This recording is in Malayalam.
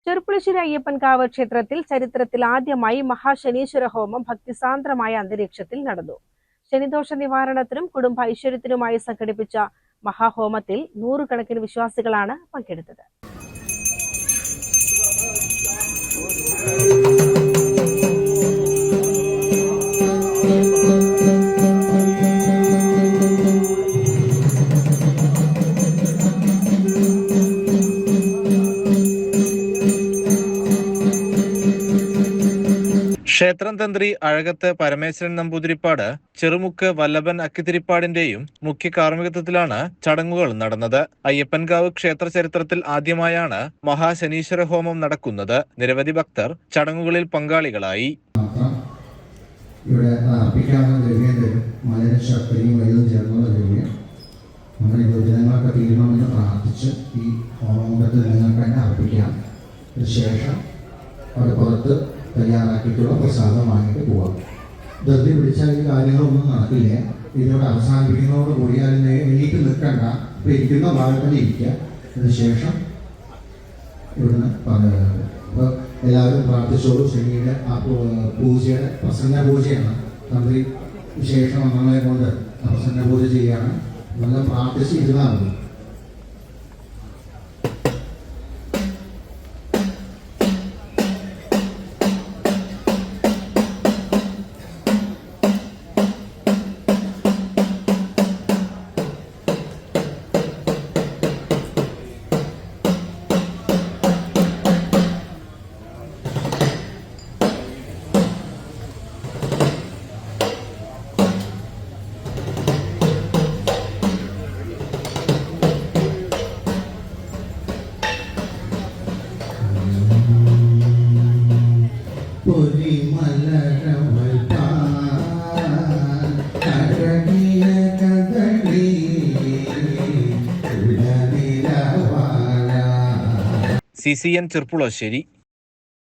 ചെറുപ്പുളശ്ശേരി അയ്യപ്പൻകാവ് ക്ഷേത്രത്തിൽ ചരിത്രത്തിൽ ആദ്യമായി മഹാശനീശ്വര ഹോമം ഭക്തിസാന്ദ്രമായ അന്തരീക്ഷത്തിൽ നടന്നു. ശനിദോഷ നിവാരണത്തിനും കുടുംബ ഐശ്വര്യത്തിനുമായി സംഘടിപ്പിച്ച മഹാഹോമത്തിൽ നൂറുകണക്കിന് വിശ്വാസികളാണ് പങ്കെടുത്തത്. ക്ഷേത്രം തന്ത്രി അഴകത്ത് പരമേശ്വരൻ നമ്പൂതിരിപ്പാട്, ചെറുമുക്ക് വല്ലഭൻ അക്കിത്തിരിപ്പാടിന്റെയും മുഖ്യ കാർമ്മികത്വത്തിലാണ് ചടങ്ങുകൾ നടന്നത്. അയ്യപ്പൻകാവ് ക്ഷേത്ര ചരിത്രത്തിൽ ആദ്യമായാണ് മഹാശനീശ്വര ഹോമം നടക്കുന്നത്. നിരവധി ഭക്തർ ചടങ്ങുകളിൽ പങ്കാളികളായി. ഇവിടെ ജനങ്ങളൊക്കെ തീരണമെന്ന് പ്രാർത്ഥിച്ച് ഈ ഹോമകുണ്ടത്തിൽ നിങ്ങൾക്ക് തന്നെ അർപ്പിക്കാം. ശേഷം അവിടെ പുറത്ത് തയ്യാറാക്കിയിട്ടുള്ള പ്രസാദം വാങ്ങിയിട്ട് പോവാം. ധൃതി പിടിച്ചാൽ ഈ കാര്യങ്ങളൊന്നും നടക്കില്ല. ഇതിനോട് അവസാനിപ്പിക്കുന്നതോടുകൂടി അതിന് എണീറ്റ് നിൽക്കണ്ട, ഇപ്പോൾ ഇരിക്കുന്ന ഭാഗത്തിൽ ഇരിക്കുക. അതിനുശേഷം ഇവിടുന്ന് പറഞ്ഞു. അപ്പോൾ എല്ലാവരും പ്രാർത്ഥിച്ചോളൂ. ശനിയുടെ ആ പൂജയുടെ പ്രസന്ന പൂജയാണ്. തന്ത്രി വിശേഷം അംഗങ്ങളെ കൊണ്ട് പ്രസന്ന പൂജ ചെയ്യുകയാണ്. നല്ല പ്രാർത്ഥിച്ച് ഇരുന്നാൽ മതി. CCN ചെറുപ്പുളശ്ശേരി.